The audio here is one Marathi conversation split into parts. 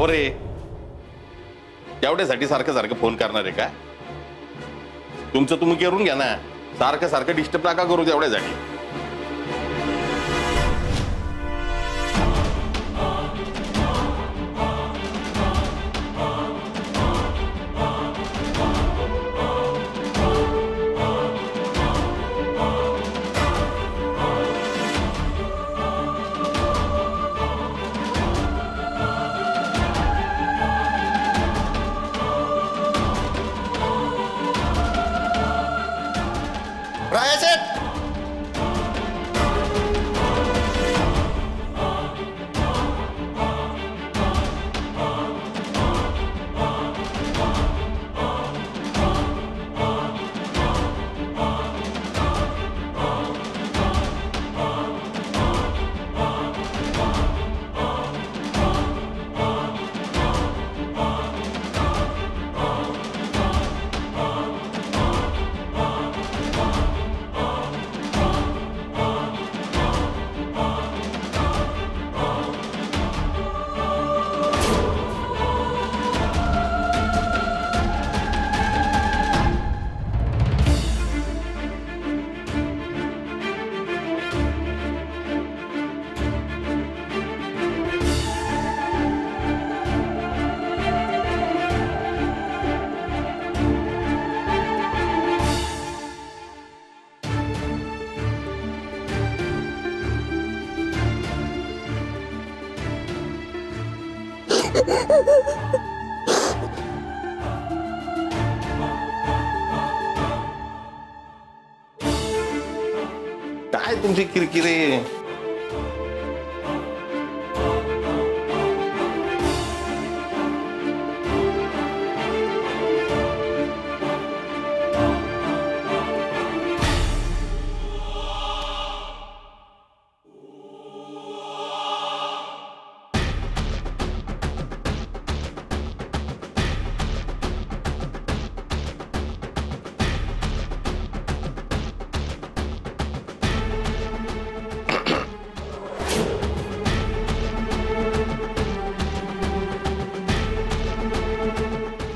हो रे, एवढ्यासाठी सारखं सारखं फोन करणार आहे का? तुमचं तुम्ही करून घ्या ना, सारखं सारखं डिस्टर्ब नका करू तेवढ्यासाठी. काय तुमची किरकिरे?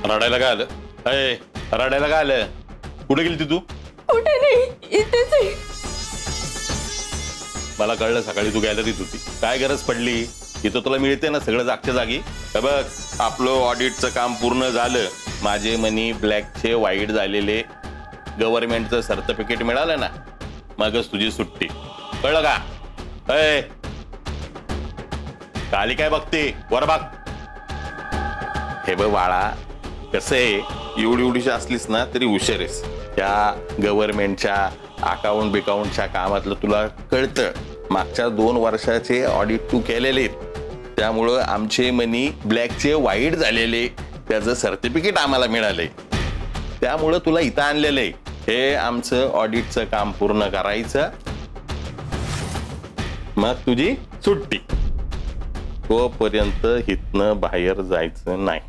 रडायला काय आलं? अय, रडायला काय आलं? कुठे गेली तू? कुठे नाही, इथेच आहे. मला कळलं सकाळी तू गॅलरीत होती. काय गरज पडली? इथं तुला मिळते ना सगळं जागच्या जागी. बघ, आपलं ऑडिटचं काम पूर्ण झालं. माझे मनी ब्लॅकचे व्हाईट झालेले गव्हर्नमेंटचं सर्टिफिकेट मिळालं ना, मगच तुझी सुट्टी. कळलं का? अय, खाली काय बघते? वर बघ. हे बघ बाळा, कसं आहे, एवढीशी असलीस ना तरी हुशार आहेस. त्या गव्हर्नमेंटच्या अकाउंटच्या कामातलं तुला कळतं. मागच्या 2 वर्षाचे ऑडिट तू केलेले, त्यामुळं आमचे मनी ब्लॅकचे व्हाईट झालेले त्याचं सर्टिफिकेट आम्हाला मिळालंय. त्यामुळं तुला इथं आणलेलं आहे. हे आमचं ऑडिटचं काम पूर्ण करायचं, मग तुझी सुट्टी. तोपर्यंत इथनं बाहेर जायचं नाही.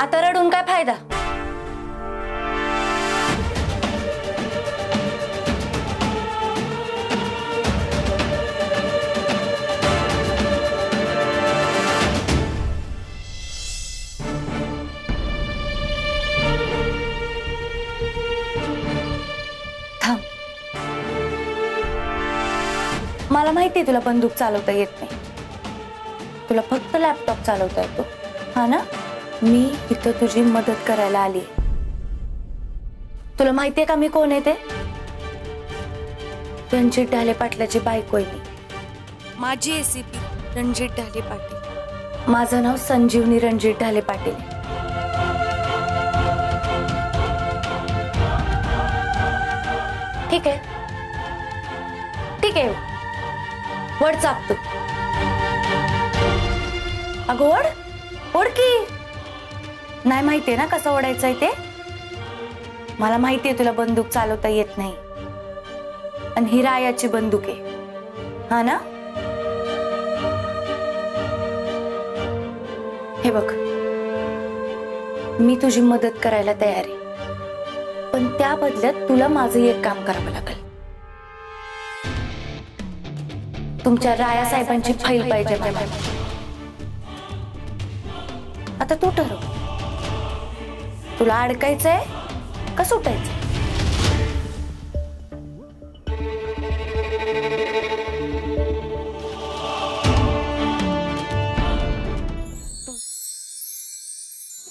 आता रडून काय फायदा? थांब, मला माहितीये तुला बंदूक चालवता येत नाही. तुला फक्त लॅपटॉप चालवता येतो, हा ना? मी इथं तुझी मदत करायला आली. तुला माहितीये का मी कोण आहे ते? रणजित ढाले पाटलाची बायको आहे मी. माझी एसीपी रणजित ढाले पाटील. माझं नाव संजीवनी रणजित ढाले पाटील. ठीक आहे ठीक आहे, वड चाप तू. अगं ओढ ओढ की. नाही माहितीये ना कसं ओढायचंय ते. मला माहितीये तुला बंदूक चालवता येत नाही, आणि ही रायाची बंदूक आहे, हा ना. हे बघ, मी तुझी मदत करायला तयार आहे, पण त्या बदल्यात तुला माझं एक काम करावं लागेल. तुमच्या राया साहेबांची फाईल पाहिजे मला. आता तू ठरव, तुला अडकायचंय का सुटायचंय.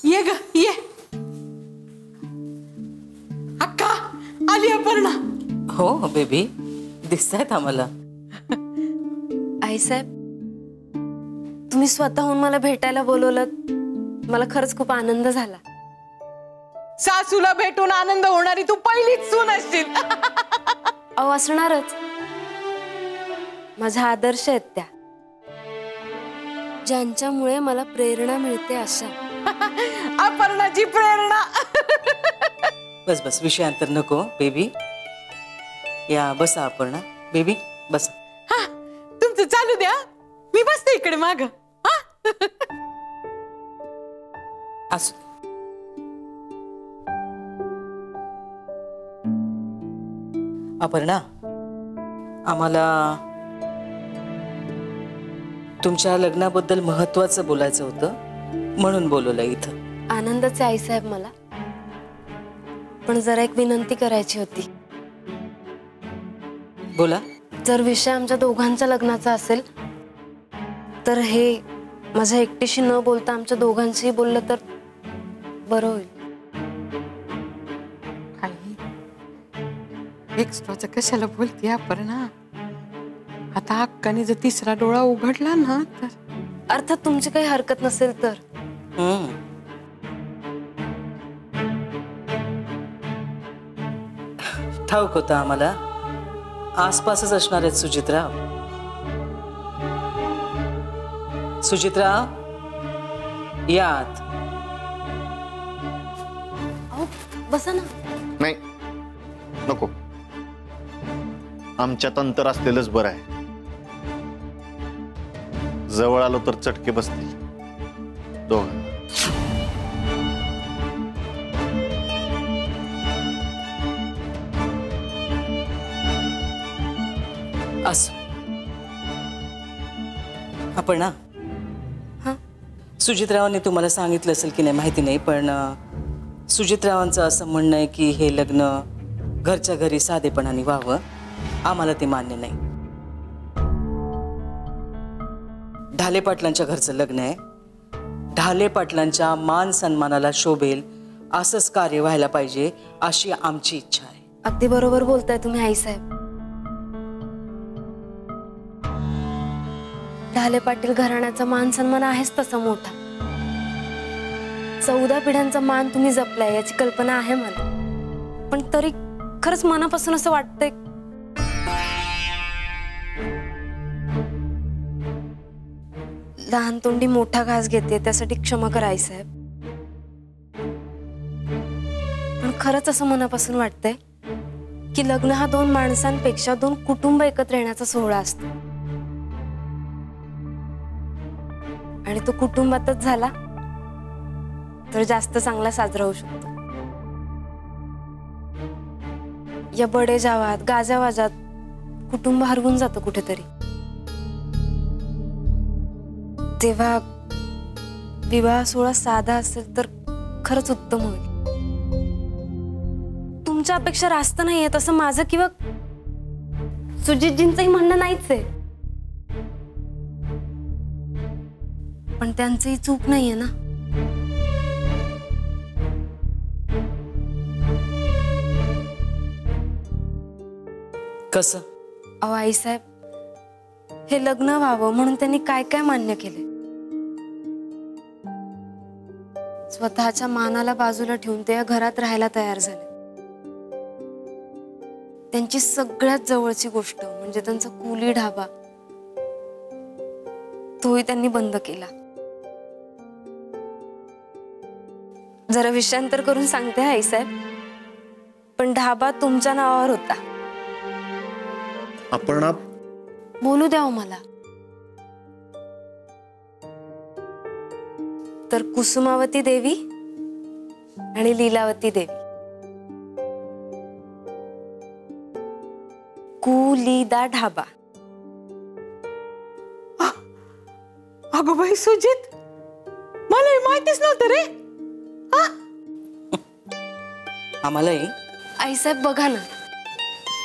ये ग ये. अक्का आली अपर्णा. हो बेबी, दिसतायत आम्हाला. आईसाहेब, तुम्ही स्वतःहून मला भेटायला बोलवलं, मला खरंच खूप आनंद झाला. सासूला भेटून आनंद होणारी तू पहिलीच सून असशील. अहो असणारच. माझा आदर्श आहेत त्या, ज्यांच्यामुळे मला प्रेरणा मिळते अशा. अपर्णाची प्रेरणा. बस बस, विषयांतर नको बेबी. या बसा अपर्णा. बेबी बस. हा, तुमचं चालू द्या, मी बसते इकडे माग. असू. अपर्णा, आम्हाला तुमच्या लग्नाबद्दल महत्वाचं बोलायचं होतं, म्हणून बोलवलं इथं. आनंदच आहे आईसाहेब मला, पण जरा एक विनंती करायची होती. बोला. जर विषय आमच्या दोघांच्या लग्नाचा असेल तर हे माझ्या एकटीशी न बोलता आमच्या दोघांशीही बोललं तर बरं होईल. एक्स्ट्राचं कशाला बोलते अपर्णा. आता अक्काने जर तिसरा डोळा उघडला ना तर. अर्थात तुमची काही हरकत नसेल तर. ठाऊक होतं आम्हाला आसपासच असणार आहेत सुजितराव. सुजितराव यात. अहो बसा ना. नाही नको, आमच्यात अंतर असलेलंच बरं आहे. जवळ आलो तर चटके बसतील दोघं. असं. अपर्णा, हा, सुजितरावांनी तुम्हाला सांगितलं असेल की नाही माहिती नाही, पण सुजितरावांचं असं म्हणणं आहे की हे लग्न घरच्या घरी साधेपणाने व्हावं. आम्हाला ते मान्य नाही. ढाले पाटलांच्या घरचं लग्न आहे. ढाले पाटलांच्या मान सन्मानाला शोभेल असंच कार्य व्हायला पाहिजे अशी आमची इच्छा आहे. अगदी बरोबर बोलताय तुम्ही आईसाहेब. ढाले पाटील घराण्याचा मान सन्मान आहेच तसा मोठा. 14 पिढ्यांचा मान तुम्ही जपलाय याची कल्पना आहे मला, पण तरी खरंच मनापासून असं वाटतंय लहान तोंडी मोठा घास घेते, त्यासाठी क्षमा करा आईसाहेब. पण खरंच असं मनापासून वाटतंय की लग्न हा 2 माणसांपेक्षा 2 कुटुंब एकत्र येण्याचा सोहळा असतो, आणि तो कुटुंबातच झाला तर जास्त चांगला साजरा होऊ शकतो. या बडे जावात गाजावाजात कुटुंब हरवून जातं कुठेतरी. तेव्हा विवाह सोहळा साधा असेल तर खरंच उत्तम होईल. तुमच्या अपेक्षा रास्त नाहीये तसं माझं किंवा सुजितजींचंही म्हणणं नाहीच आहे, पण त्यांचंही चूक नाहीये ना. कसं अहो आईसाहेब, हे लग्न व्हावं म्हणून त्यांनी काय काय मान्य केले. स्वतःच्या मानाला बाजूला ठेवून ते या घरात राहायला तयार झाले. त्यांची सगळ्यात जवळची गोष्ट म्हणजे त्यांचा कुली ढाबा, तोही त्यांनी बंद केला. जरा विषयांतर करून सांगते आईसाहेब, पण ढाबा तुमच्या नावावर होता. अपर्णा, बोलू द्या मला. तर कुसुमावती देवी आणि लीलावती देवी, कुलीदा ढाबा. अगो बाई सुजित, मला हे माहितीच नव्हतं रे. आम्हालाही आईसाहेब बघा ना,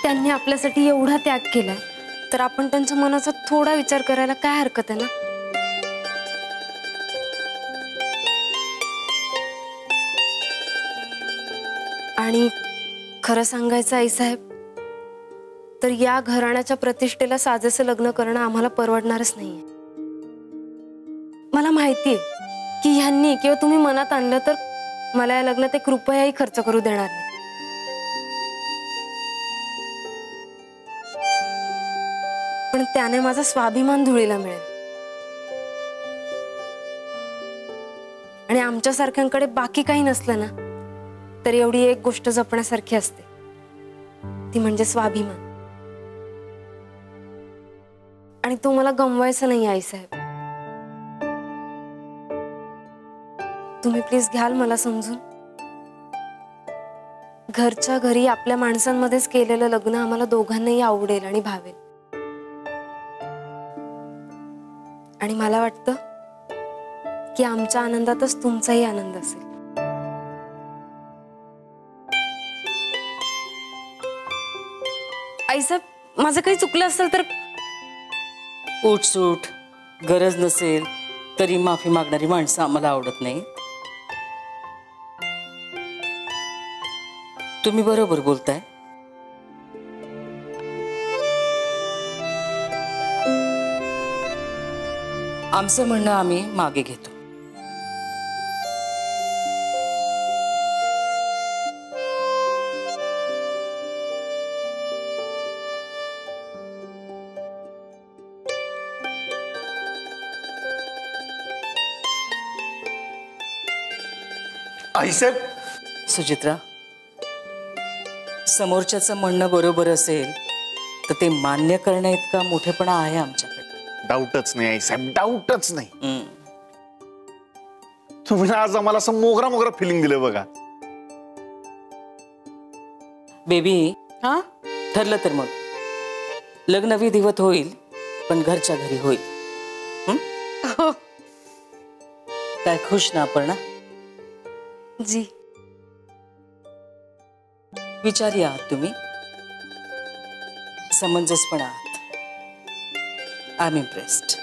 त्यांनी आपल्यासाठी एवढा त्याग केलाय, तर आपण त्यांच्या मनाचा थोडा विचार करायला काय हरकत आहे ना. आणि खरं सांगायचं आईसाहेब, तर या घराण्याच्या प्रतिष्ठेला साजेसं लग्न करणं आम्हाला परवडणारच नाहीये. मला माहितीये की ह्यांनी किंवा तुम्ही मनात आणलं तर मला या लग्नात एक रुपयाही खर्च करू देणार नाही. पण त्याने माझा स्वाभिमान धुळीला मिळेल. आणि आमच्यासारख्यांकडे बाकी काही नसलं ना, तर एवढी एक गोष्ट जपण्यासारखी असते, ती म्हणजे स्वाभिमान. आणि तो मला गमवायचा नाही आईसाहेब. तुम्ही प्लीज घ्याल मला समजून. घरच्या घरी आपल्या माणसांमध्येच केलेलं लग्न आम्हाला दोघांनाही आवडेल आणि भावेल. आणि मला वाटतं की आमच्या आनंदातच तुमचाही आनंद असेल. आईसाहेब, माझं काही चुकलं असेल तर. उठसूट गरज नसेल तरी माफी मागणारी माणसं आम्हाला आवडत नाही. तुम्ही बरोबर बोलताय. आमचं म्हणणं आम्ही मागे घेतो. आईसाहेब, सुचित्रा, समोरच्याचं म्हणणं बरोबर असेल तर ते मान्य करण्या इतका मोठेपणा आहे आमच्याकडे. डाऊटच नाही आईसाहेब, डाऊटच नाही. तुम्ही आज आम्हाला असं मोगरा मोगरा फिलिंग दिलं बघा. बेबी, हा, ठरलं तर मग लग्न विधिवत होईल, पण घरच्या घरी होईल. हो. काय खुश ना अपर्णा? जी. विचारी आहात तुम्ही, समंजस पण आहात. I am impressed.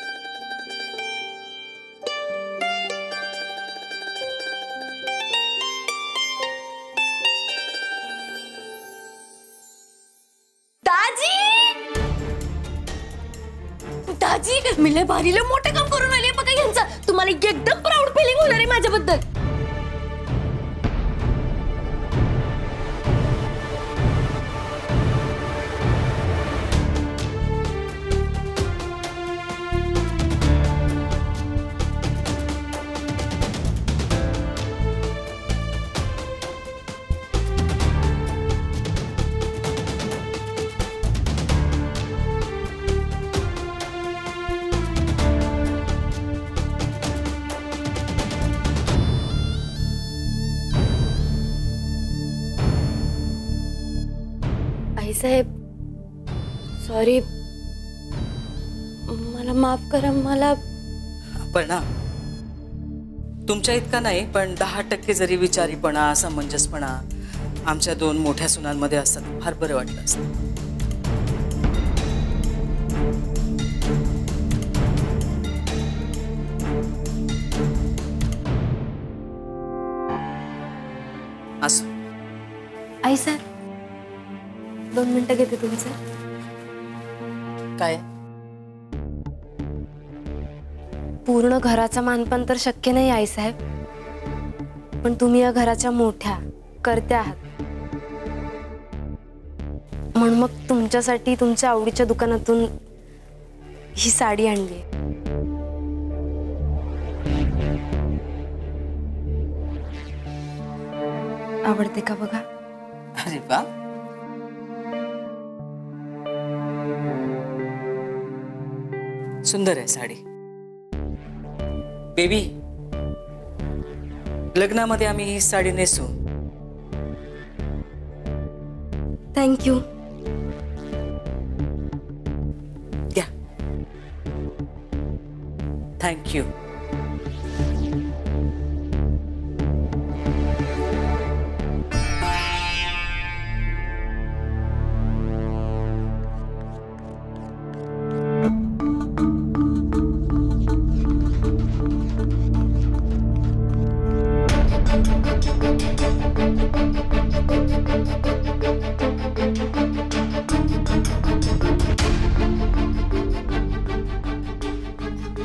दाजी, मी लय भारी लय मोठं काम करून आले बघा यांचं. तुम्हाला एकदम प्राऊड फिलिंग होणार आहे माझ्याबद्दल. साहेब, सॉरी, मला माफ करा. मला पण तुमच्या इतका नाही, पण 10% जरी विचारीपणा, समंजसपणा आमच्या 2 मोठ्या सुनांमध्ये असतात, फार बरं वाटलं असतं. असो. आई साहेब, 2 मिनिटं घेते तुमचं. काय पूर्ण घराचा मानपान तर शक्य नाही आई साहेब, पण तुम्ही या घराच्या मोठ्या करत्या आहात, म्हणून मग तुमच्यासाठी तुमच्या आवडीच्या दुकानातून ही साडी आणली. आवडते का बघा? अरे वा, सुंदर आहे साडी. बेबी, लग्नामध्ये आम्ही ही साडी नेसू. थँक्यू. घ्या. थँक्यू.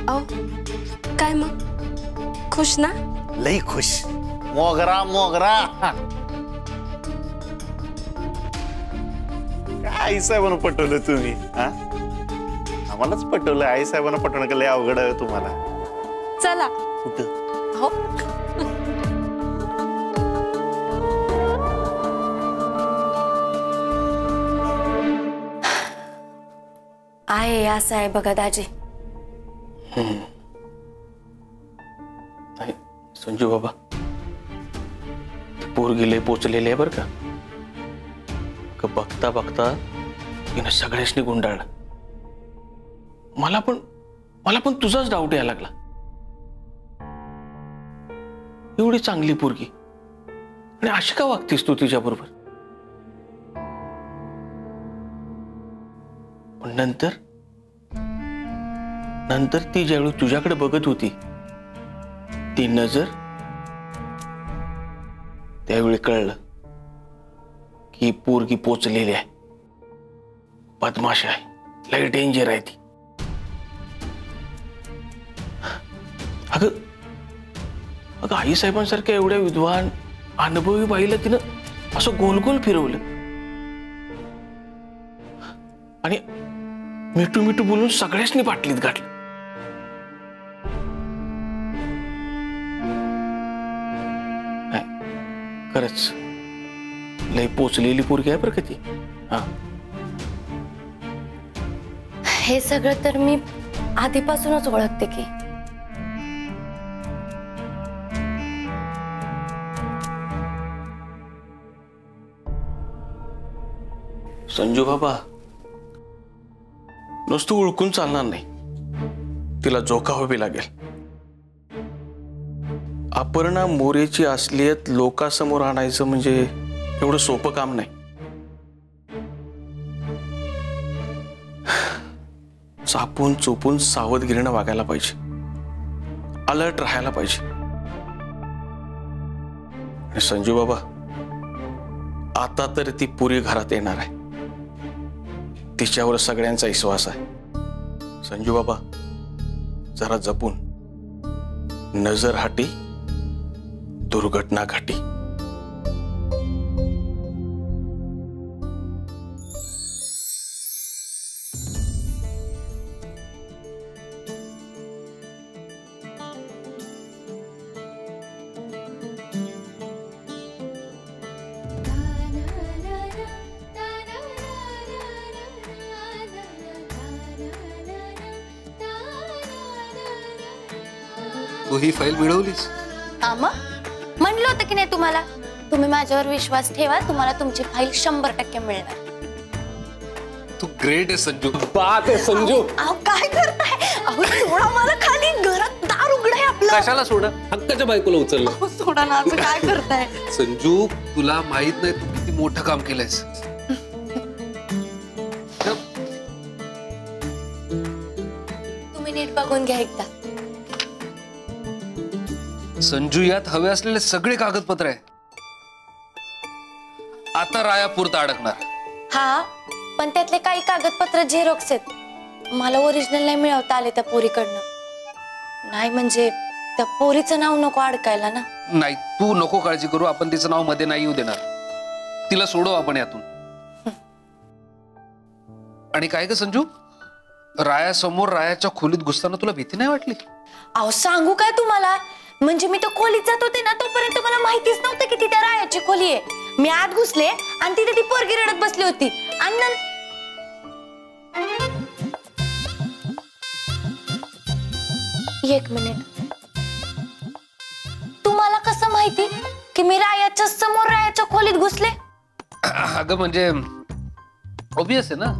अहो काय मग, खुश ना? लई खुश. मोगरा मोगरा. काय आई साहेबांना पटवलं तुम्ही? हा, आम्हालाच पटवलं. आई साहेबांना पटवणं का लय अवघड आहे तुम्हाला. चला. कुठं? हो. आहे असं आहे बघा दाजी. नाही संजू बाबा, पोरगी लय पोचलेली आहे बर का. बघता बघता तिने सगळ्यांनी गुंडाळलं. मला पण तुझाच डाऊट यायला लागला. एवढी चांगली पोरगी आणि अशी का वागतीस तू तिच्या बरोबर? पण नंतर ती ज्यावेळी तुझ्याकडे बघत होती ती नजर, त्यावेळी कळलं की ही पोरगी पोचलेली आहे, बदमाश आहे, लय डेंजर आहे ती. अगं आई साहेबांसारख्या एवढ्या विद्वान अनुभवी बाईला तिनं असं गोल गोल फिरवलं आणि मिठू मिठू बोलून सगळ्यांनी बाटलीत गाठलं. खरंच लय पोचलेली पोरगी आहे बरं का ती. हा, हे सगळं तर मी आधीपासूनच ओळखते की. संजू बाबा, नुसतं ओळखून चालणार नाही, तिला जोखावी लागेल. अपर्णा मोरेची असलियत लोकांसमोर आणायचं म्हणजे एवढं सोपं काम नाही. चापून चोपून सावधगिरीनं वागायला पाहिजे, अलर्ट राहायला पाहिजे. आणि संजू बाबा, आता तर ती पुरी घरात येणार आहे, तिच्यावर सगळ्यांचा विश्वास आहे. संजू बाबा, जरा जपून, नजर हाटी दुर्घटना घटी. तू ही फाईल मिळवलीस? म्हणलं होतं की नाही तुम्हाला, तुम्ही माझ्यावर विश्वास ठेवा, तुम्हाला तुमची फाईल 100% मिळणार. तू ग्रेट आहे संजू. बात आहे संजू. अहो काय करताय? अहो सोडा मला खाली, घरात दार उघडाय आपलं. कशाला सोडा? हक्काच्या बायकोला उचललं. अहो सोडा ना, असं काय करताय? संजू, तुला माहित नाही तू किती मोठं काम केलंयस. तुम्ही नीट बघून घ्या एकदा. संजू, यात हवे असलेले सगळे कागदपत्र आहे. आता रायापुरता अडकणार. हा, पण त्यातले काही कागदपत्र झेरॉक्स आहेत, मला ओरिजिनल नाही मिळवता आले त्या पोरीकडनं. नाही म्हणजे त्या पोरीचं नाव नको अडकायला ना. नाही, तू नको काळजी करू, आपण तिचं नाव मध्ये नाही येऊ देणार. तिला सोडव आपण यातून. आणि काय ग संजू, रायासमोर रायाच्या खोलीत घुसताना तुला भीती नाही वाटली? अहो सांगू काय तुम्हाला, म्हणजे मी तो खोलीत जात होते ना तोपर्यंत मला माहितीच नव्हतं की ती त्या रायाची खोली आहे. मी आत घुसले आणि तिथे ती पोरगी रडत बसली होती. आणि एक मिनिट, तुम्हाला कसं माहिती की मी रायाच्या समोर रायाच्या खोलीत घुसले? अगं म्हणजे ऑब्वियस आहे ना,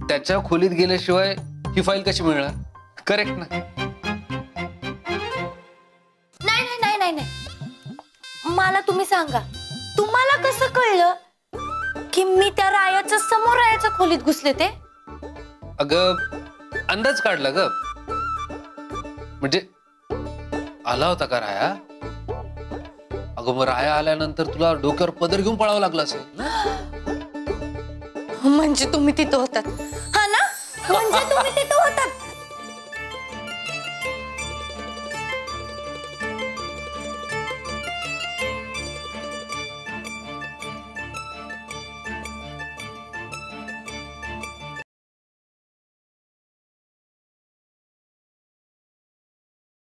त्याच्या खोलीत गेल्याशिवाय ही फाईल कशी मिळणार? करेक्ट ना? नाही नाही नाही नाही नाही, मला तुम्ही सांगा, तुम्हाला कसं कळलं की मी त्या रायाच्या समोर रायाच्या खोलीत घुसले ते? अगं अंदाज काढला ग, म्हणजे आला होता का राया? अगं मग राया आल्यानंतर तुला डोक्यावर पदर घेऊन पळावं लागलं असेल ना? म्हणजे तुम्ही तिथं होतात? हा ना, म्हणजे तुम्ही तिथं होतात.